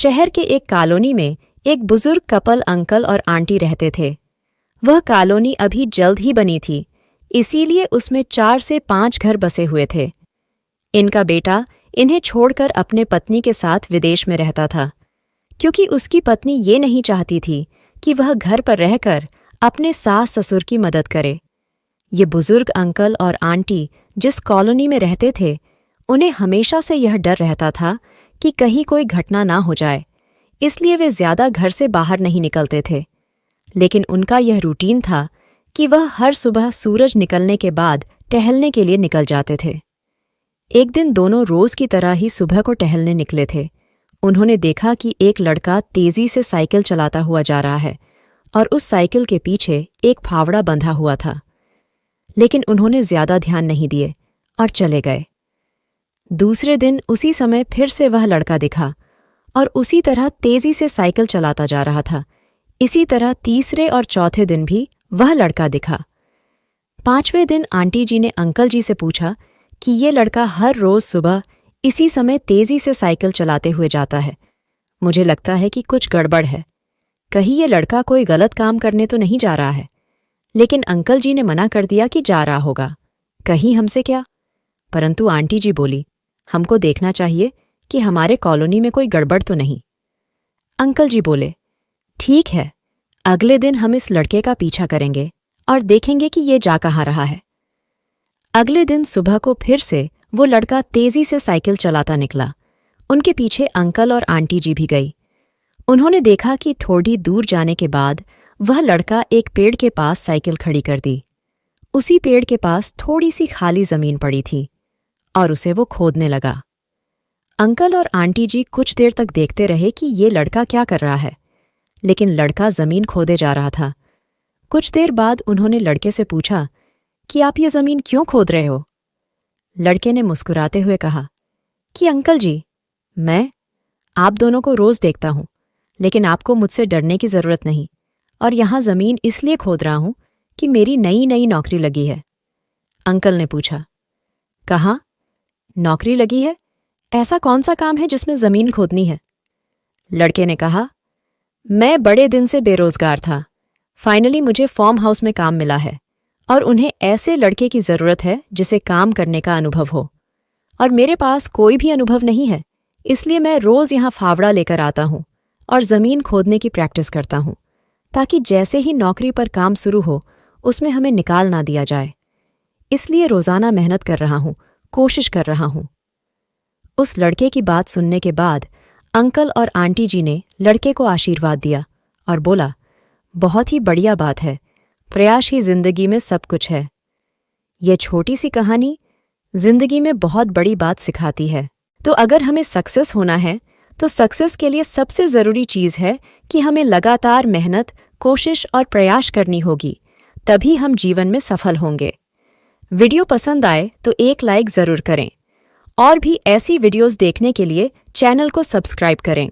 शहर के एक कॉलोनी में एक बुजुर्ग कपल अंकल और आंटी रहते थे। वह कॉलोनी अभी जल्द ही बनी थी, इसीलिए उसमें 4 से 5 घर बसे हुए थे। इनका बेटा इन्हें छोड़कर अपने पत्नी के साथ विदेश में रहता था, क्योंकि उसकी पत्नी ये नहीं चाहती थी कि वह घर पर रहकर अपने सास ससुर की मदद करे। ये बुजुर्ग अंकल और आंटी जिस कॉलोनी में रहते थे, उन्हें हमेशा से यह डर रहता था कि कहीं कोई घटना ना हो जाए, इसलिए वे ज्यादा घर से बाहर नहीं निकलते थे। लेकिन उनका यह रूटीन था कि वह हर सुबह सूरज निकलने के बाद टहलने के लिए निकल जाते थे। एक दिन दोनों रोज की तरह ही सुबह को टहलने निकले थे। उन्होंने देखा कि एक लड़का तेजी से साइकिल चलाता हुआ जा रहा है और उस साइकिल के पीछे एक फावड़ा बंधा हुआ था। लेकिन उन्होंने ज्यादा ध्यान नहीं दिए और चले गए। दूसरे दिन उसी समय फिर से वह लड़का दिखा और उसी तरह तेजी से साइकिल चलाता जा रहा था। इसी तरह तीसरे और चौथे दिन भी वह लड़का दिखा। 5वें दिन आंटी जी ने अंकल जी से पूछा कि ये लड़का हर रोज सुबह इसी समय तेजी से साइकिल चलाते हुए जाता है। मुझे लगता है कि कुछ गड़बड़ है। कहीं ये लड़का कोई गलत काम करने तो नहीं जा रहा है। लेकिन अंकल जी ने मना कर दिया कि जा रहा होगा, कहीं हमसे क्या। परंतु आंटी जी बोली, हमको देखना चाहिए कि हमारे कॉलोनी में कोई गड़बड़ तो नहीं। अंकल जी बोले, ठीक है, अगले दिन हम इस लड़के का पीछा करेंगे और देखेंगे कि ये जा कहाँ रहा है। अगले दिन सुबह को फिर से वो लड़का तेजी से साइकिल चलाता निकला। उनके पीछे अंकल और आंटी जी भी गई। उन्होंने देखा कि थोड़ी दूर जाने के बाद वह लड़का एक पेड़ के पास साइकिल खड़ी कर दी। उसी पेड़ के पास थोड़ी सी खाली जमीन पड़ी थी और उसे वो खोदने लगा। अंकल और आंटी जी कुछ देर तक देखते रहे कि ये लड़का क्या कर रहा है, लेकिन लड़का जमीन खोदे जा रहा था। कुछ देर बाद उन्होंने लड़के से पूछा कि आप ये जमीन क्यों खोद रहे हो? लड़के ने मुस्कुराते हुए कहा कि अंकल जी, मैं आप दोनों को रोज देखता हूं, लेकिन आपको मुझसे डरने की जरूरत नहीं, और यहां जमीन इसलिए खोद रहा हूं कि मेरी नई नई नौकरी लगी है। अंकल ने पूछा, कहाँ नौकरी लगी है? ऐसा कौन सा काम है जिसमें जमीन खोदनी है? लड़के ने कहा, मैं बड़े दिन से बेरोजगार था। फाइनली मुझे फार्म हाउस में काम मिला है और उन्हें ऐसे लड़के की जरूरत है जिसे काम करने का अनुभव हो, और मेरे पास कोई भी अनुभव नहीं है, इसलिए मैं रोज यहाँ फावड़ा लेकर आता हूँ और जमीन खोदने की प्रैक्टिस करता हूँ, ताकि जैसे ही नौकरी पर काम शुरू हो उसमें हमें निकाल ना दिया जाए। इसलिए रोजाना मेहनत कर रहा हूँ, कोशिश कर रहा हूँ। उस लड़के की बात सुनने के बाद अंकल और आंटी जी ने लड़के को आशीर्वाद दिया और बोला, बहुत ही बढ़िया बात है, प्रयास ही जिंदगी में सब कुछ है। यह छोटी सी कहानी जिंदगी में बहुत बड़ी बात सिखाती है। तो अगर हमें सक्सेस होना है तो सक्सेस के लिए सबसे ज़रूरी चीज़ है कि हमें लगातार मेहनत, कोशिश और प्रयास करनी होगी, तभी हम जीवन में सफल होंगे। वीडियो पसंद आए तो एक लाइक ज़रूर करें और भी ऐसी वीडियोस देखने के लिए चैनल को सब्सक्राइब करें।